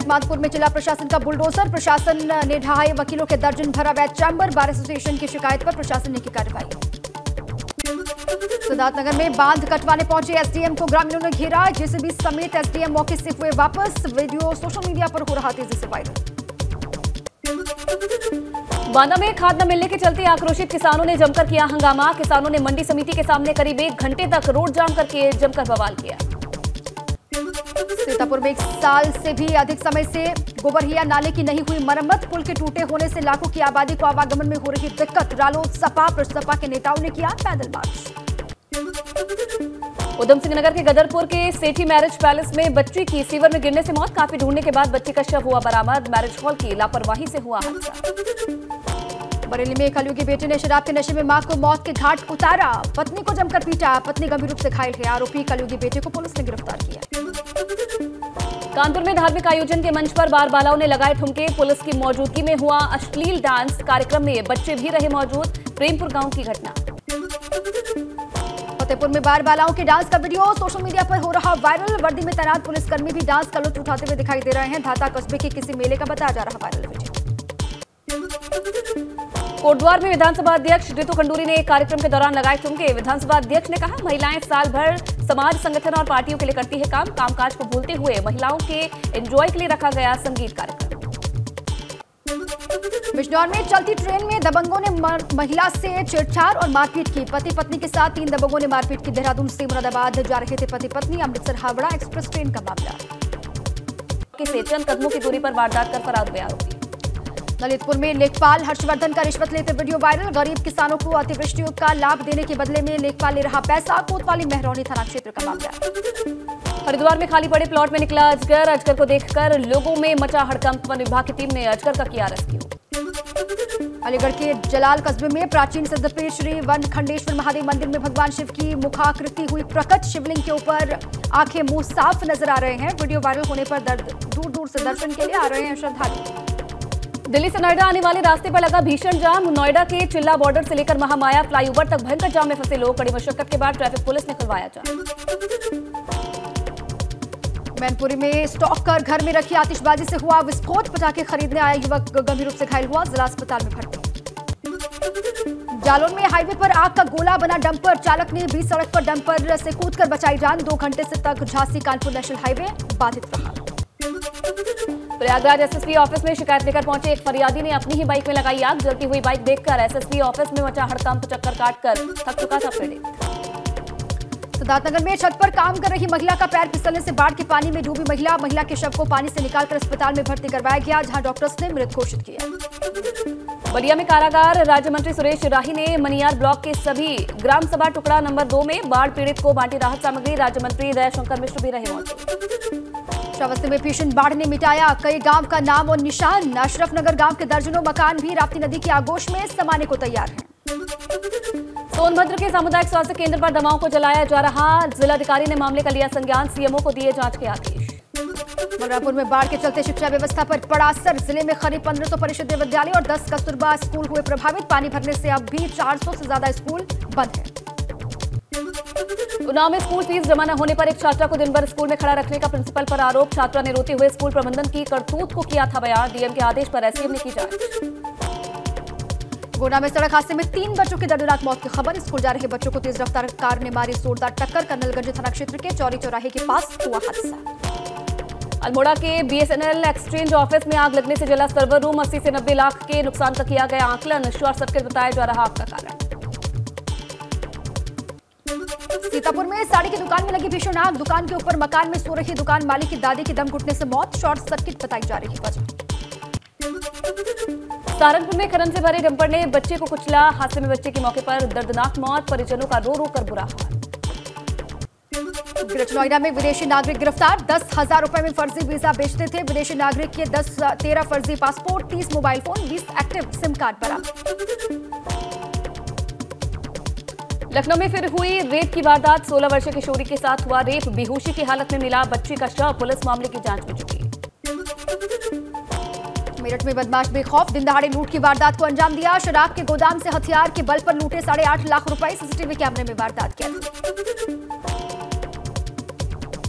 माधपुर में चला प्रशासन का बुलडोजर, प्रशासन ने ढहाए वकीलों के दर्जन भरा अवैध चैम्बर, बार एसोसिएशन की शिकायत पर प्रशासन ने की कार्रवाई। सिद्धार्थनगर में बांध कटवाने पहुंचे एसडीएम को ग्रामीणों ने घेरा, जेसीबी समेत एसडीएम मौके से हुए वापस, वीडियो सोशल मीडिया पर हो रहा तेजी से वायरल। बांदा में खाद न मिलने के चलते आक्रोशित किसानों ने जमकर किया हंगामा, किसानों ने मंडी समिति के सामने करीब 1 घंटे तक रोड जाम करके जमकर बवाल किया। सीतापुर में 1 साल से भी अधिक समय से गोबरहिया नाले की नहीं हुई मरम्मत, पुल के टूटे होने से लाखों की आबादी को आवागमन में हो रही दिक्कत, रालोद सपा प्रसपा के नेताओं ने किया पैदल मार्च। उधम सिंह नगर के गदरपुर के सेठी मैरिज पैलेस में बच्ची की सीवर में गिरने से मौत, काफी ढूंढने के बाद बच्ची का शव हुआ बरामद, मैरिज हॉल की लापरवाही से हुआ हादसा। बरेली में कलयुगी बेटे ने शराब के नशे में मां को मौत के घाट उतारा, पत्नी को जमकर पीटा, पत्नी गंभीर रूप से घायल है, आरोपी कलयुगी बेटे को पुलिस ने गिरफ्तार किया। कानपुर में धार्मिक आयोजन के मंच पर बार बालाओं ने लगाए ठुमके, पुलिस की मौजूदगी में हुआ अश्लील डांस, कार्यक्रम में बच्चे भी रहे मौजूद, प्रेमपुर गांव की घटना। फतेहपुर में बार बालाओं के डांस का वीडियो सोशल मीडिया पर हो रहा वायरल, वर्दी में तैनात पुलिसकर्मी भी डांस का लुत्फ उठाते हुए दिखाई दे रहे हैं, धाता कस्बे के किसी मेले का बताया जा रहा वायरल वीडियो। कोटद्वार में विधानसभा अध्यक्ष रितु खंडूरी ने एक कार्यक्रम के दौरान लगाए ठुमके, विधानसभा अध्यक्ष ने कहा महिलाएं साल भर समाज संगठन और पार्टियों के लिए करती है काम, कामकाज को भूलते हुए महिलाओं के एंजॉय के लिए रखा गया संगीत कार्यक्रम। बिजनौर में चलती ट्रेन में दबंगों ने महिला से छेड़छाड़ और मारपीट की, पति पत्नी के साथ 3 दबंगों ने मारपीट की, देहरादून से मुरादाबाद जा रहे थे पति पत्नी, अमृतसर हावड़ा एक्सप्रेस ट्रेन का मामला। से चंद कदमों की दूरी पर वारदात कर फरार हुए आरोपी। ललितपुर में लेखपाल हर्षवर्धन का रिश्वत लेते वीडियो वायरल, गरीब किसानों को अतिवृष्टि का लाभ देने के बदले में लेखपाल ले रहा पैसा, कोतवाली मेहरौनी थाना क्षेत्र का मामला। हरिद्वार में खाली पड़े प्लॉट में निकला अजगर, अजगर को देखकर लोगों में मचा हड़कंप, वन विभाग की टीम ने अजगर का किया रेस्क्यू। अलीगढ़ के जलाल कस्बे में प्राचीन सिद्धपीठ श्री वन खंडेश्वर महादेव मंदिर में भगवान शिव की मुखाकृति हुई प्रकट, शिवलिंग के ऊपर आंखें मुंह साफ नजर आ रहे हैं, वीडियो वायरल होने पर दूर दूर से दर्शन के लिए आ रहे हैं श्रद्धालु। दिल्ली से नोएडा आने वाले रास्ते पर लगा भीषण जाम, नोएडा के चिल्ला बॉर्डर से लेकर महामाया फ्लाईओवर तक भयंकर जाम में फंसे लोग, कड़ी मशक्कत के बाद ट्रैफिक पुलिस ने खुलवाया जाम। मैनपुरी में स्टॉक कर घर में रखी आतिशबाजी से हुआ विस्फोट, पटाखे खरीदने आया युवक गंभीर रूप से घायल हुआ, जिला अस्पताल में भर्ती। जालौन में हाईवे पर आग का गोला बना डंपर, चालक ने बीच सड़क पर डंपर से कूदकर बचाई जान, 2 घंटे से तक झांसी कानपुर नेशनल हाईवे बाधित रहा। प्रयागराज एसएसपी ऑफिस में शिकायत लेकर पहुंचे एक फरियादी ने अपनी ही बाइक में लगाई आग, जलती हुई बाइक देखकर एसएसपी ऑफिस में मचा हड़कंप, चक्कर काटकर थक चुका था पीड़ित। सिद्धार्थनगर में छत पर काम कर रही महिला का पैर फिसलने से बाढ़ के पानी में डूबी महिला के शव को पानी से निकालकर अस्पताल में भर्ती करवाया गया, जहां डॉक्टर्स ने मृत घोषित किया। बलिया में कारागार, राज्य मंत्री सुरेश राही ने मनियार ब्लॉक के सभी ग्राम सभा टुकड़ा नंबर 2 में बाढ़ पीड़ित को बांटी राहत सामग्री, राज्य मंत्री दयाशंकर मिश्र भी रहे मौजूद। श्रावस्ती में भीषण बाढ़ ने मिटाया कई गांव का नाम और निशान, अशरफ नगर गांव के दर्जनों मकान भी राप्ती नदी की आगोश में समाने को तैयार हैं। सोनभद्र के सामुदायिक स्वास्थ्य केंद्र पर दवाओं को जलाया जा रहा, जिलाधिकारी ने मामले का लिया संज्ञान, सीएमओ को दिए जांच के आदेश। बलरामपुर में बाढ़ के चलते शिक्षा व्यवस्था पर पड़ा असर, जिले में करीब 1500 परिषदीय विद्यालय और 10 कस्तूरबा स्कूल हुए प्रभावित, पानी भरने से अब भी 400 से ज्यादा स्कूल बंद हैं। उन्नाव में स्कूल फीस जमा न होने पर एक छात्रा को दिन भर स्कूल में खड़ा रखने का प्रिंसिपल पर आरोप, छात्रा ने रोते हुए स्कूल प्रबंधन की करतूत को किया था बयान, डीएम के आदेश पर एसडीएम ने की जांच। गोंडा में सड़क हादसे में 3 बच्चों की दर्दनाक मौत की खबर, स्कूल जा रहे बच्चों को तेज रफ्तार कार ने मारी जोरदार टक्कर, कर्नलगंज थाना क्षेत्र के चौरी चौराहे के पास हुआ हादसा। अल्मोड़ा के बीएसएनएल एक्सचेंज ऑफिस में आग लगने से जला सर्वर रूम, 80 से 90 लाख के नुकसान का किया गया आकलन, शॉर्ट सर्किट बताया जा रहा आग का कारण। सीतापुर में साड़ी की दुकान में लगी भीषण आग, दुकान के ऊपर मकान में सो रही दुकान मालिक की दादी की दम घुटने से मौत, शॉर्ट सर्किट बताई जा रही वजह। सहारनपुर में खनन से भरे डंपर ने बच्चे को कुचला, हादसे में बच्चे की मौके पर दर्दनाक मौत, परिजनों का रो रो कर बुरा हाल। ग्रेटर नोएडा में विदेशी नागरिक गिरफ्तार, 10,000 रुपए में फर्जी वीजा बेचते थे विदेशी नागरिक के 13 फर्जी passport, 30 mobile phone, 20 active SIM card बरामद। लखनऊ में फिर हुई रेप की वारदात, 16 वर्षीय किशोरी के साथ हुआ रेप, बेहोशी की हालत में मिला बच्ची का शव, पुलिस मामले की जांच में जुटी। मेरठ में बदमाश बेखौफ दिन दहाड़े लूट की वारदात को अंजाम दिया, शराब के गोदाम से हथियार के बल पर लूटे 8.5 लाख रुपए, सीसीटीवी कैमरे में वारदात किया।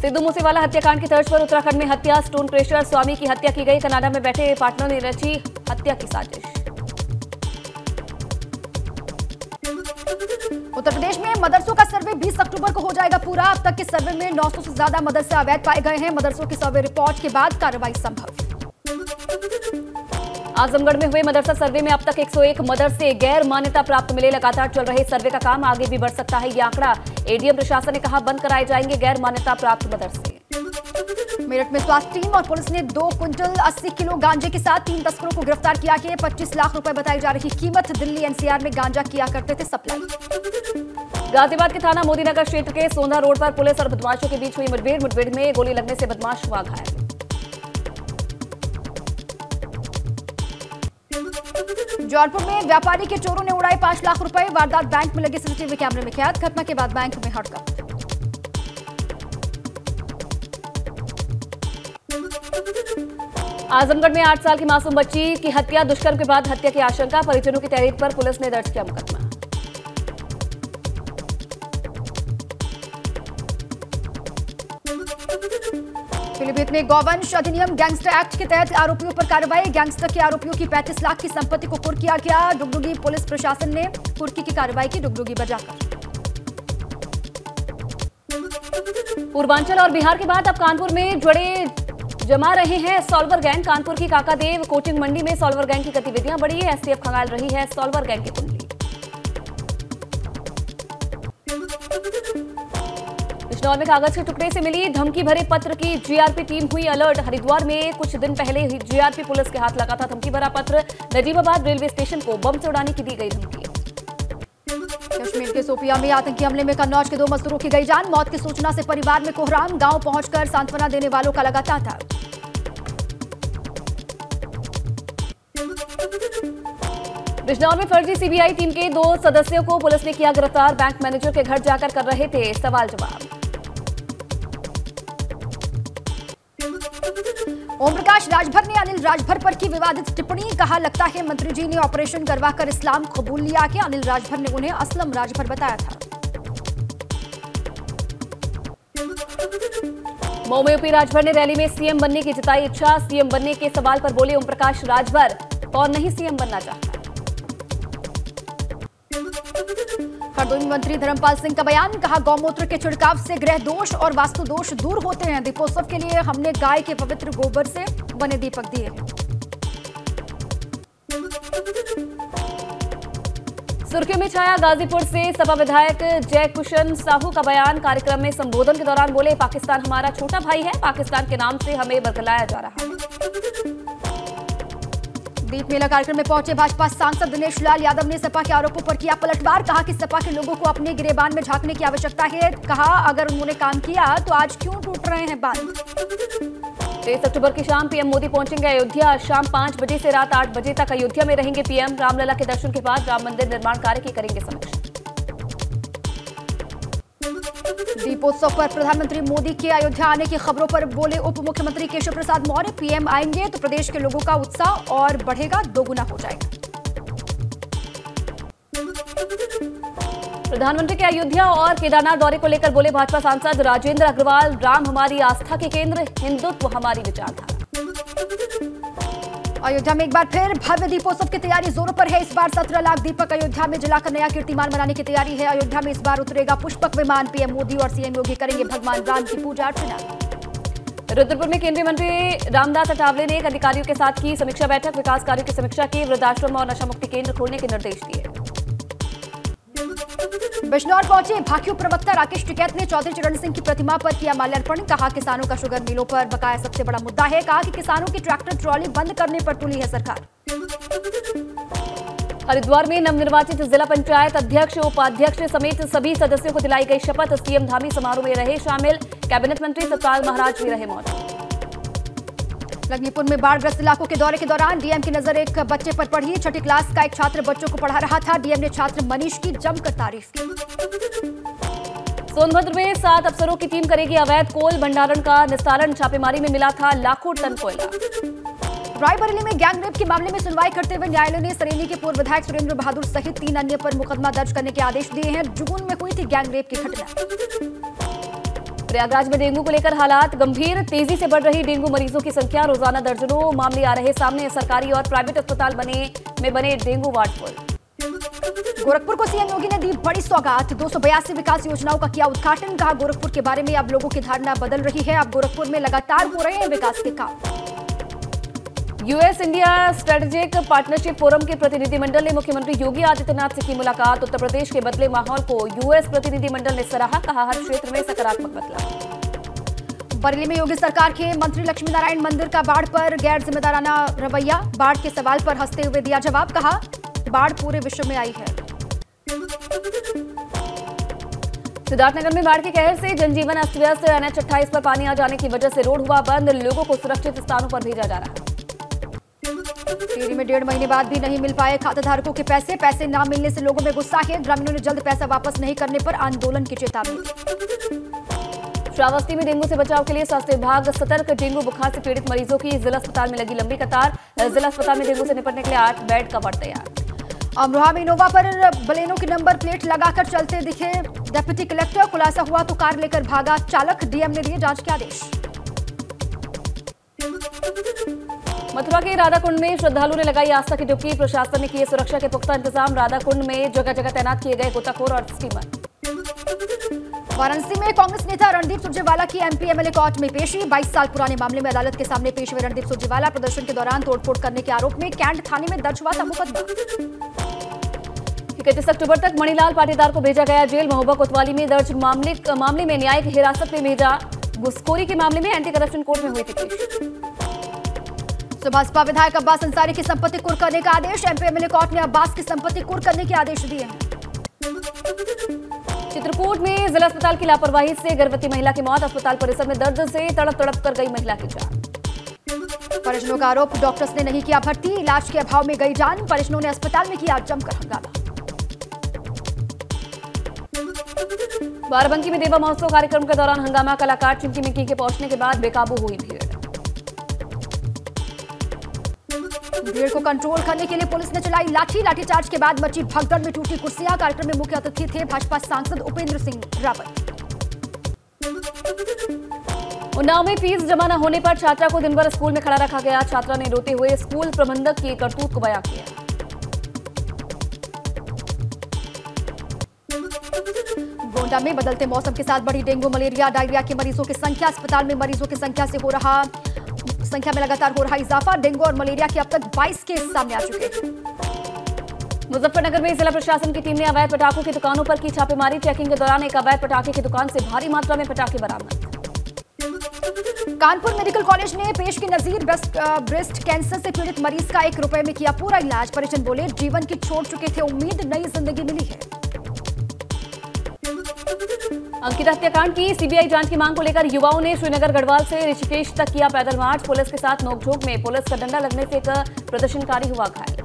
सिद्धू मूसेवाला हत्याकांड की तर्ज पर उत्तराखंड में हत्या, स्टोन क्रेशर स्वामी की हत्या की गई। कनाडा में बैठे पार्टनर ने रची हत्या की साजिश। उत्तर प्रदेश में मदरसों का सर्वे 20 अक्टूबर को हो जाएगा पूरा। अब तक के सर्वे में 900 से ज्यादा मदरसे अवैध पाए गए हैं। मदरसों की सर्वे रिपोर्ट के बाद कार्रवाई संभव। आजमगढ़ में हुए मदरसा सर्वे में अब तक 101 मदरसे गैर मान्यता प्राप्त मिले। लगातार चल रहे सर्वे का काम आगे भी बढ़ सकता है ये आंकड़ा। एडीएम प्रशासन ने कहा बंद कराए जाएंगे गैर मान्यता प्राप्त मदरसे। मेरठ में स्वास्थ्य टीम और पुलिस ने 2 क्विंटल 80 किलो गांजे के साथ 3 तस्करों को गिरफ्तार किया कि 25 लाख रुपए बताई जा रही कीमत। दिल्ली एनसीआर में गांजा किया करते थे सप्लाई। गाजियाबाद के थाना मोदीनगर क्षेत्र के सोंधा रोड पर पुलिस और बदमाशों के बीच हुई मुठभेड़ में गोली लगने से बदमाश हुआ घायल। जौनपुर में व्यापारी के चोरों ने उड़ाए 5 लाख रुपए। वारदात बैंक में लगे सीसीटीवी कैमरे में कैद। घटना के बाद बैंक में हड़कंप। आजमगढ़ में 8 साल की मासूम बच्ची की हत्या, दुष्कर्म के बाद हत्या की आशंका। परिजनों की तहरीर पर पुलिस ने दर्ज किया मुकदमा। पीलीभीत में गौवंश अधिनियम गैंगस्टर एक्ट के तहत आरोपियों पर कार्रवाई। गैंगस्टर के आरोपियों की 35 लाख की संपत्ति को कुर्क किया गया। डुगडुगी पुलिस प्रशासन ने कुर्की की कार्रवाई की। डुगडुगी बजाकर। पूर्वांचल और बिहार के बाद अब कानपुर में जुड़े जमा रहे हैं सॉल्वर गैंग। कानपुर की काकादेव कोचिंग मंडी में सॉल्वर गैंग की गतिविधियां बढ़ी है। एसटीएफ खंगाल रही है सॉल्वर गैंग की कुंडली। बिजनौर में कागज के टुकड़े से मिली धमकी भरे पत्र की जीआरपी टीम हुई अलर्ट। हरिद्वार में कुछ दिन पहले जीआरपी पुलिस के हाथ लगा था धमकी भरा पत्र। नजीबाबाद रेलवे स्टेशन को बम से उड़ाने की दी गई धमकी। कश्मीर के शोपियां में आतंकी हमले में कन्नौज के 2 मजदूरों की गई जान। मौत की सूचना से परिवार में कोहराम। गांव पहुंचकर सांत्वना देने वालों का लगा तांता। बिजनौर में फर्जी सीबीआई टीम के 2 सदस्यों को पुलिस ने किया गिरफ्तार। बैंक मैनेजर के घर जाकर कर रहे थे सवाल जवाब। ओम प्रकाश राजभर ने अनिल राजभर पर की विवादित टिप्पणी। कहा लगता है मंत्री जी ने ऑपरेशन करवाकर इस्लाम कबूल लिया कि अनिल राजभर ने उन्हें असलम राजभर बताया था। मऊ में यूपी राजभर ने रैली में सीएम बनने की जताई इच्छा। सीएम बनने के सवाल पर बोले ओम प्रकाश राजभर, कौन नहीं सीएम बनना चाहता। हरदोई में मंत्री धर्मपाल सिंह का बयान। कहा गौमूत्र के छिड़काव से ग्रह दोष और वास्तु दोष दूर होते हैं। दीपोत्सव के लिए हमने गाय के पवित्र गोबर से बने दीपक दिए हैं। सुर्खियों में छाया गाजीपुर से सपा विधायक जयकिशन साहू का बयान। कार्यक्रम में संबोधन के दौरान बोले पाकिस्तान हमारा छोटा भाई है। पाकिस्तान के नाम से हमें बरगलाया जा रहा है। दीप मेला कार्यक्रम में पहुंचे भाजपा सांसद दिनेश लाल यादव ने सपा के आरोपों पर किया पलटवार। कहा कि सपा के लोगों को अपने गिरेबान में झांकने की आवश्यकता है। कहा अगर उन्होंने काम किया तो आज क्यों टूट रहे हैं बांध। 23 अक्टूबर की शाम पीएम मोदी पहुंचेंगे अयोध्या। शाम 5 बजे से रात 8 बजे तक अयोध्या में रहेंगे पीएम। रामलला के दर्शन के बाद राम मंदिर निर्माण कार्य की करेंगे समीक्षा। दीपोत्सव पर प्रधानमंत्री मोदी के अयोध्या आने की खबरों पर बोले उप मुख्यमंत्री केशव प्रसाद मौर्य। पीएम आएंगे तो प्रदेश के लोगों का उत्साह और बढ़ेगा, दोगुना हो जाएगा। प्रधानमंत्री के अयोध्या और केदारनाथ दौरे को लेकर बोले भाजपा सांसद राजेंद्र अग्रवाल। राम हमारी आस्था के केंद्र, हिंदुत्व हमारी विचारधारा। अयोध्या में एक बार फिर भव्य दीपोत्सव की तैयारी जोरों पर है। इस बार 17 लाख दीपक अयोध्या में जलाकर नया कीर्तिमान बनाने की तैयारी है। अयोध्या में इस बार उतरेगा पुष्पक विमान। पीएम मोदी और सीएम योगी करेंगे भगवान राम की पूजा अर्चना। रुद्रपुर में केंद्रीय मंत्री रामदास अठावले ने अधिकारियों के साथ की समीक्षा बैठक। विकास कार्यों की समीक्षा की। वृद्धाश्रम और नशा मुक्ति केंद्र खोलने के निर्देश दिए। बिजनौर पहुंचे भाकियू प्रवक्ता राकेश टिकैत ने चौधरी चरण सिंह की प्रतिमा पर किया माल्यार्पण। कहा किसानों का शुगर मिलों पर बकाया सबसे बड़ा मुद्दा है। कहा कि किसानों की ट्रैक्टर ट्रॉली बंद करने पर तुली है सरकार। हरिद्वार में नवनिर्वाचित जिला पंचायत अध्यक्ष, उपाध्यक्ष समेत सभी सदस्यों को दिलाई गई शपथ। सीएम धामी समारोह में रहे शामिल। कैबिनेट मंत्री सतपाल महाराज भी रहे मौजूद। लखीमपुर में बाढ़ग्रस्त इलाकों के दौरे के दौरान डीएम की नजर एक बच्चे पर पड़ी। 6ठी क्लास का एक छात्र बच्चों को पढ़ा रहा था। डीएम ने छात्र मनीष की जमकर तारीफ की। सोनभद्र में 7 अफसरों की टीम करेगी अवैध कोल भंडारण का निस्तारण। छापेमारी में मिला था लाखों टन कोयला। रायबरेली में गैंगरेप के मामले में सुनवाई करते हुए न्यायालय ने सरेली के पूर्व विधायक सुरेंद्र बहादुर सहित 3 अन्य पर मुकदमा दर्ज करने के आदेश दिए हैं। जून में हुई थी गैंगरेप की घटना। प्रयागराज में डेंगू को लेकर हालात गंभीर, तेजी से बढ़ रही डेंगू मरीजों की संख्या, रोजाना दर्जनों मामले आ रहे सामने। सरकारी और प्राइवेट अस्पताल में बने डेंगू वार्ड फुल। गोरखपुर को सीएम योगी ने दी बड़ी सौगात, 282 विकास योजनाओं का किया उद्घाटन। कहा गोरखपुर के बारे में अब लोगों की धारणा बदल रही है, अब गोरखपुर में लगातार हो रहे हैं विकास के काम। US India strategic partnership forum के प्रतिनिधिमंडल ने मुख्यमंत्री योगी आदित्यनाथ से की मुलाकात। उत्तर प्रदेश के बदले माहौल को यूएस प्रतिनिधिमंडल ने सराहा, कहा हर क्षेत्र में सकारात्मक बदलाव। बरेली में योगी सरकार के मंत्री लक्ष्मी नारायण मंदिर का बाढ़ पर गैर जिम्मेदाराना रवैया, बाढ़ के सवाल पर हंसते हुए दिया जवाब। कहा बाढ़ पूरे विश्व में आई है। सिद्धार्थनगर में बाढ़ के कहर से जनजीवन अस्त व्यस्त, NH 28 पर पानी आ जाने की वजह से रोड हुआ बंद, लोगों को सुरक्षित स्थानों पर भेजा जा रहा है। टिहरी में 1.5 महीने बाद भी नहीं मिल पाए खाताधारकों के पैसे न मिलने से लोगों में गुस्सा है, ग्रामीणों ने जल्द पैसा वापस नहीं करने पर आंदोलन की चेतावनी। श्रावस्ती में डेंगू से बचाव के लिए स्वास्थ्य विभाग सतर्क, डेंगू बुखार से पीड़ित मरीजों की जिला अस्पताल में लगी लंबी कतार। जिला अस्पताल में डेंगू से निपटने के लिए 8 बेड का वार्ड तैयार। अमरोहा में इनोवा पर बलेनो की नंबर प्लेट लगाकर चलते दिखे डिप्टी कलेक्टर, खुलासा हुआ तो कार लेकर भागा चालक, डीएम ने दिए जांच के आदेश। मथुरा के राधाकुंड में श्रद्धालुओं ने लगाई आस्था की डुबकी, प्रशासन ने किए सुरक्षा के पुख्ता इंतजाम। राधाकुंड में जगह जगह तैनात किए गए गोताखोर और स्टीमर। वाराणसी में कांग्रेस नेता रणदीप सुरजेवाला की MP MLA कोर्ट में पेशी, 22 साल पुराने मामले में अदालत के सामने पेश हुए रणदीप सुरजेवाला। प्रदर्शन के दौरान तोड़फोड़ करने के आरोप में कैंट थाने में दर्ज हुआ था मुकदमा। 31 अक्टूबर तक मणिलाल पाटीदार को भेजा गया जेल। महोबा कोतवाली में दर्ज मामले में न्यायिक हिरासत में भेजा। घुसखोरी के मामले में एंटी करप्शन कोर्ट में हुई थी पेश। भाजपा विधायक अब्बास अंसारी की संपत्ति कुर्क करने का आदेश, MP MLA कोर्ट ने अब्बास की संपत्ति कुर्क करने के आदेश दिए हैं। चित्रकूट में जिला अस्पताल की लापरवाही से गर्भवती महिला की मौत, अस्पताल परिसर में दर्द से तड़प कर गई महिला की जान। परिजनों का आरोप डॉक्टर्स ने नहीं किया भर्ती, इलाज के अभाव में गई जान, परिजनों ने अस्पताल में किया जमकर हंगामा। बाराबंकी में देवा महोत्सव कार्यक्रम के दौरान हंगामा, कलाकार चिंकी मिंकी के पहुंचने के बाद बेकाबू हुई भीड़ को कंट्रोल करने के लिए पुलिस ने चलाई लाठीचार्ज के बाद मची भगदड़ में टूटी कुर्सियां। कार्यक्रम में मुख्य अतिथि थे भाजपा सांसद उपेंद्र सिंह रावत। उन्नाव में फीस जमा न होने पर छात्रा को दिन भर स्कूल में खड़ा रखा गया, छात्रा ने रोते हुए स्कूल प्रबंधक की करतूत को बयां किया। गोंडा में बदलते मौसम के साथ बढ़ी डेंगू, मलेरिया, डायरिया के मरीजों की संख्या, अस्पताल में मरीजों की संख्या में लगातार हो रहा इजाफा। डेंगू और मलेरिया के अब तक 22 केस सामने आ चुके हैं। मुजफ्फरनगर में जिला प्रशासन की टीम ने अवैध पटाखों की दुकानों पर की छापेमारी, चेकिंग के दौरान एक अवैध पटाखे की दुकान से भारी मात्रा में पटाखे बरामद। कानपुर मेडिकल कॉलेज ने पेश की नजीर, ब्रेस्ट कैंसर से पीड़ित मरीज का 1 रुपए में किया पूरा इलाज। परिजन बोले जीवन की छोड़ चुके थे उम्मीद, नई जिंदगी मिली है। अंकिता हत्याकांड की सीबीआई जांच की मांग को लेकर युवाओं ने श्रीनगर गढ़वाल से ऋषिकेश तक किया पैदल मार्च। पुलिस के साथ नोकझोंक में पुलिस का डंडा लगने से एक प्रदर्शनकारी हुआ घायल।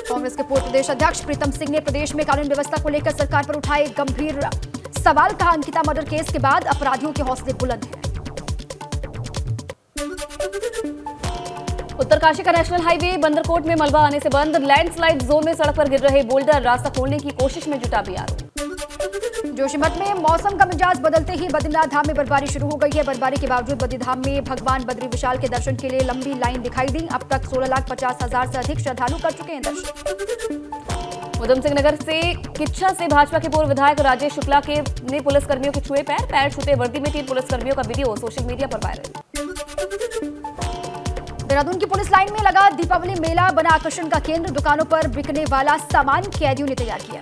कांग्रेस के पूर्व प्रदेश अध्यक्ष प्रीतम सिंह ने प्रदेश में कानून व्यवस्था को लेकर सरकार पर उठाए गंभीर सवाल, कहा अंकिता मर्डर केस के बाद अपराधियों के हौसले बुलंद हैं। उत्तरकाशी का नेशनल हाईवे बंदरकोट में मलबा आने से बंद, लैंडस्लाइड जोन में सड़क पर गिर रहे बोल्डर, रास्ता खोलने की कोशिश में जुटा बीआरओ। जोशीमठ में मौसम का मिजाज बदलते ही बद्रीनाथ धाम में बर्फबारी शुरू हो गई है। बर्फबारी के बावजूद बद्री धाम में भगवान बद्री विशाल के दर्शन के लिए लंबी लाइन दिखाई दी। अब तक 16,50,000 से अधिक श्रद्धालु कर चुके हैं दर्शन। उधम सिंह नगर से किच्छा से भाजपा के पूर्व विधायक राजेश शुक्ला ने पुलिसकर्मियों के छुए पैर छूते वर्दी में 3 पुलिसकर्मियों का वीडियो सोशल मीडिया पर वायरल। देहरादून की पुलिस लाइन में लगा दीपावली मेला, बना आकर्षण का केंद्र, दुकानों पर बिकने वाला सामान कैदियों ने तैयार किया।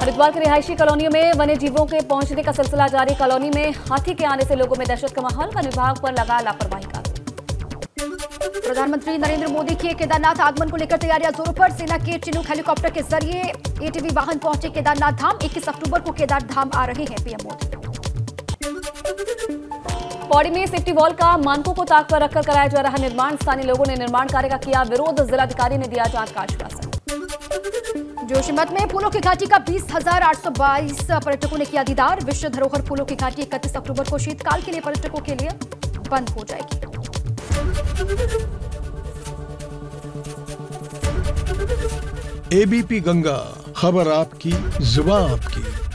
हरिद्वार की रिहायशी कॉलोनियों में वन्य जीवों के पहुंचने का सिलसिला जारी, कॉलोनी में हाथी के आने से लोगों में दहशत का माहौल, वन विभाग पर लगा लापरवाही का आरोप। प्रधानमंत्री नरेंद्र मोदी के केदारनाथ आगमन को लेकर तैयारियां जोरों पर, सेना के चिनूक हेलीकॉप्टर के जरिए ATV वाहन पहुंचे केदारनाथ धाम। 21 अक्टूबर को केदार धाम आ रहे हैं पीएम मोदी। पौड़ी में सेफ्टी वॉल का मानकों को ताक पर रखकर कराया जा रहा निर्माण, स्थानीय लोगों ने निर्माण कार्य का किया विरोध, जिलाधिकारी ने दिया जांच का आश्वासन। जोशीमठ में फूलों की घाटी का 20,822 पर्यटकों ने किया दीदार, विश्व धरोहर फूलों की घाटी 31 अक्टूबर को शीतकाल के लिए पर्यटकों के लिए बंद हो जाएगी। ABP गंगा, खबर आपकी, जुबान आपकी।